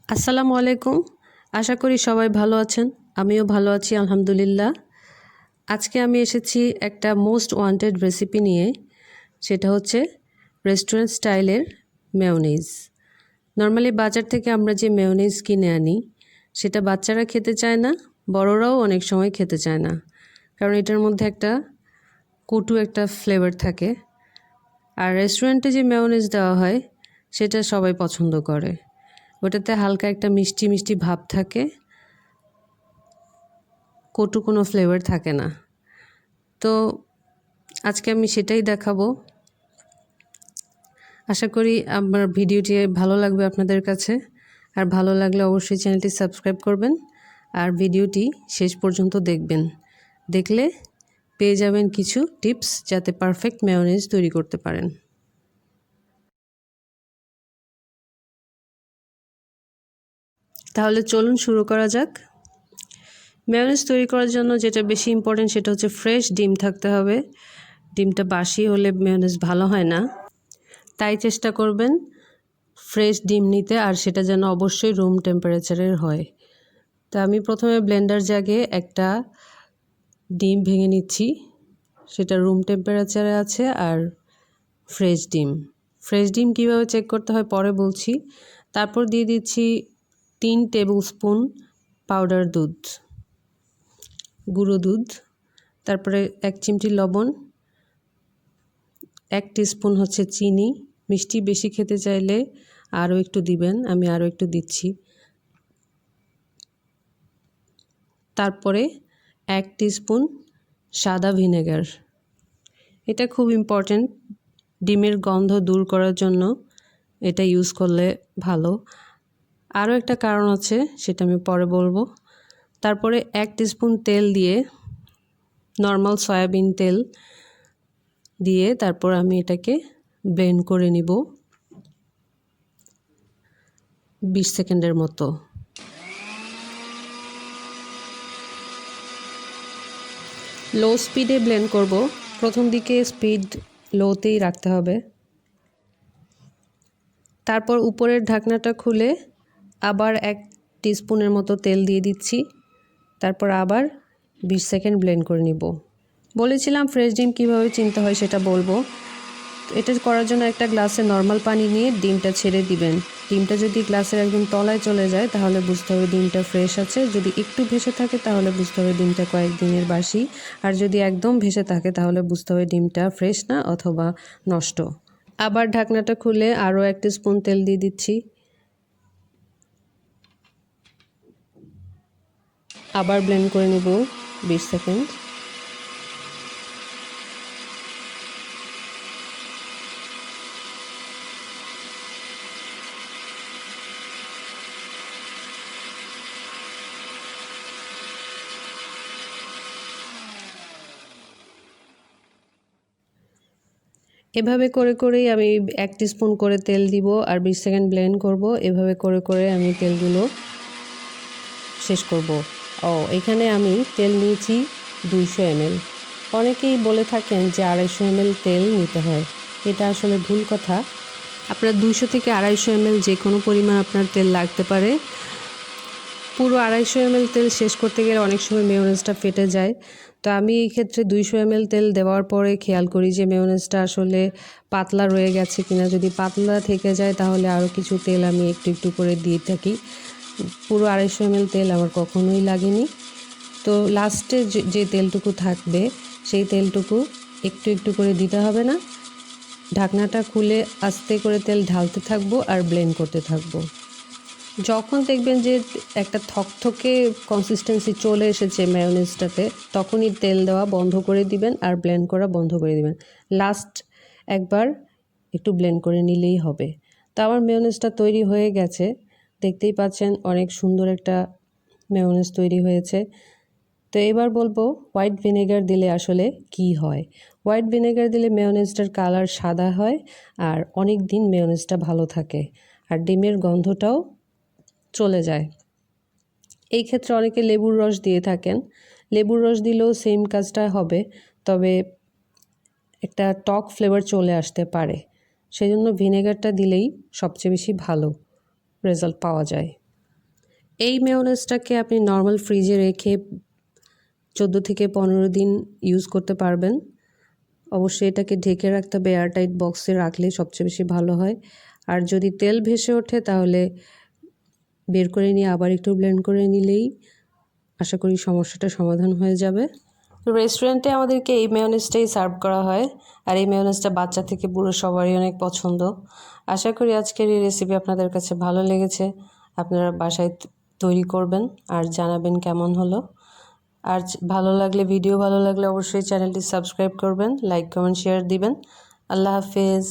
আসসালামু আলাইকুম। আশা করি সবাই ভালো আছেন। আমিও ভালো আছি আলহামদুলিল্লাহ। আজকে আমি এসেছি একটা মোস্ট ওয়ান্টেড রেসিপি নিয়ে। সেটা হচ্ছে রেস্টুরেন্ট স্টাইলের মেয়োনিজ। নর্মালি বাজার থেকে আমরা যে মেয়োনিজ কিনে আনি সেটা বাচ্চারা খেতে চায় না, বড়রাও অনেক সময় খেতে চায় না, কারণ এটার মধ্যে একটা কটু একটা ফ্লেভার থাকে। আর রেস্টুরেন্টে যে মেয়োনিজ দেওয়া হয় সেটা সবাই পছন্দ করে। ওটাতে হালকা একটা মিষ্টি মিষ্টি ভাব থাকে, কটু কোনো ফ্লেভার থাকে না। তো আজকে আমি সেটাই দেখাবো। আশা করি আমার ভিডিওটি ভালো লাগবে আপনাদের কাছে। আর ভালো লাগলে অবশ্যই চ্যানেলটি সাবস্ক্রাইব করবেন আর ভিডিওটি শেষ পর্যন্ত দেখবেন। দেখলে পেয়ে যাবেন কিছু টিপস যাতে পারফেক্ট মেয়োনিজ তৈরি করতে পারেন। তাহলে চলুন শুরু করা যাক। মেয়োনিজ তৈরি করার জন্য যেটা বেশি ইম্পর্টেন্ট সেটা হচ্ছে ফ্রেশ ডিম থাকতে হবে। ডিমটা বাসি হলে মেয়োনিজ ভালো হয় না, তাই চেষ্টা করবেন ফ্রেশ ডিম নিতে, আর সেটা যেন অবশ্যই রুম টেম্পারেচারের হয়। তো আমি প্রথমে ব্লেন্ডার জাগে একটা ডিম ভেঙে নিচ্ছি, সেটা রুম টেম্পারেচারে আছে আর ফ্রেশ ডিম। ফ্রেশ ডিম কীভাবে চেক করতে হয় পরে বলছি। তারপর দিয়ে দিচ্ছি 3 টেবিল স্পুন পাউডার দুধ, গুঁড়ো দুধ। তারপরে 1 চিমটি লবণ, 1 টিস্পুন হচ্ছে চিনি। মিষ্টি বেশি খেতে চাইলে আরও একটু দিবেন, আমি আরও একটু দিচ্ছি। তারপরে 1 টিস্পুন সাদা ভিনেগার। এটা খুব ইম্পর্ট্যান্ট, ডিমের গন্ধ দূর করার জন্য এটা ইউজ করলে ভালো। আরও একটা কারণ আছে, সেটা আমি পরে বলবো। তারপরে 1 টিস্পুন তেল দিয়ে, নর্মাল সয়াবিন তেল দিয়ে, তারপর আমি এটাকে ব্লেন্ড করে নিব 20 সেকেন্ডের মতো। লো স্পিডে ব্লেন্ড করব। প্রথম দিকে স্পিড লোতেই রাখতে হবে। তারপর উপরের ঢাকনাটা খুলে আবার 1 টিস্পুনের মতো তেল দিয়ে দিচ্ছি। তারপর আবার 20 সেকেন্ড ব্লেন্ড করে নিব। বলেছিলাম ফ্রেশ ডিম কীভাবে চিনতে হয় সেটা বলবো। এটা করার জন্য একটা গ্লাসে নর্মাল পানি নিয়ে ডিমটা ছেড়ে দিবেন। ডিমটা যদি গ্লাসের একদম তলায় চলে যায় তাহলে বুঝতে হবে ডিমটা ফ্রেশ আছে। যদি একটু ভেসে থাকে তাহলে বুঝতে হবে ডিমটা কয়েকদিনের বাসি। আর যদি একদম ভেসে থাকে তাহলে বুঝতে হবে ডিমটা ফ্রেশ না অথবা নষ্ট। আবার ঢাকনাটা খুলে আরও 1 স্পুন তেল দিয়ে দিচ্ছি। আবার ব্লেন্ড করে নেব 20 সেকেন্ড। এভাবে করে করেই আমি 1 টিস্পুন করে তেল দিব আর 20 সেকেন্ড ব্লেন্ড করব। এভাবে করে করে আমি তেলগুলো শেষ করব। এখানে আমি তেল নিয়েছি 200 ml। অনেকেই বলে থাকেন যে 250 ml তেল নিতে হয়। এটা আসলে ভুল কথা। আপনার 200 থেকে 250 ml যে কোনো পরিমাণ আপনার তেল লাগতে পারে। পুরো 250 ml তেল শেষ করতে গেলে অনেক সময় মেয়োনিজটা ফেটে যায়। তো আমি এই ক্ষেত্রে 200 ml তেল দেওয়ার পরে খেয়াল করি যে মেয়োনিজটা আসলে পাতলা রয়ে গেছে কিনা। যদি পাতলা থেকে যায় তাহলে আরও কিছু তেল আমি একটু একটু করে দিয়ে থাকি। পুরো 250 ml তেল আমার কখনোই লাগেনি। তো লাস্টে যে তেলটুকু থাকবে সেই তেলটুকু একটু একটু করে দিতে হবে না। ঢাকনাটা খুলে আস্তে করে তেল ঢালতে থাকবো আর ব্লেন্ড করতে থাকবো। যখন দেখবেন যে একটা থকথকে কনসিস্টেন্সি চলে এসেছে মেয়োনিজটাতে, তখনই তেল দেওয়া বন্ধ করে দিবেন আর ব্লেন্ড করা বন্ধ করে দিবেন। লাস্ট একবার একটু ব্লেন্ড করে নিলেই হবে। তো আমার মেয়োনিজটা তৈরি হয়ে গেছে, দেখতেই পাচ্ছেন অনেক সুন্দর একটা মেয়োনিজ তৈরি হয়েছে। তো এবার বলবো হোয়াইট ভিনেগার দিলে আসলে কি হয়। হোয়াইট ভিনেগার দিলে মেয়োনিজটার কালার সাদা হয় আর অনেক দিন মেয়োনিজটা ভালো থাকে আর ডিমের গন্ধটাও চলে যায়। এই ক্ষেত্রে অনেকে লেবুর রস দিয়ে থাকেন। লেবুর রস দিলেও সেম কাজটা হবে, তবে একটা টক ফ্লেভার চলে আসতে পারে। সেজন্য ভিনেগারটা দিলেই সবচেয়ে বেশি ভালো রেজাল্ট পাওয়া যায়। এই মেয়োনেজটাকে আপনি নর্মাল ফ্রিজে রেখে 14 থেকে 15 দিন ইউজ করতে পারবেন। অবশ্যই এটাকে ঢেকে রাখতে হবে, এয়ারটাইট বক্সে রাখলে সবচেয়ে বেশি ভালো হয়। আর যদি তেল ভেসে ওঠে তাহলে বের করে নিয়ে আবার একটু ব্লেন্ড করে নিলেই আশা করি সমস্যাটা সমাধান হয়ে যাবে। তো রেস্টুরেন্টে আমাদেরকে এই মেয়োনেজটাই সার্ভ করা হয়, আর এই মেয়োনেজটা বাচ্চা থেকে বুড়ো সবারই অনেক পছন্দ। আশা করি আজকের এই রেসিপি আপনাদের কাছে ভালো লেগেছে। আপনারা বাসায় তৈরি করবেন আর জানাবেন কেমন হলো। আর ভিডিও ভালো লাগলে অবশ্যই চ্যানেলটি সাবস্ক্রাইব করবেন, লাইক কমেন্ট শেয়ার দিবেন। আল্লাহ হাফেজ।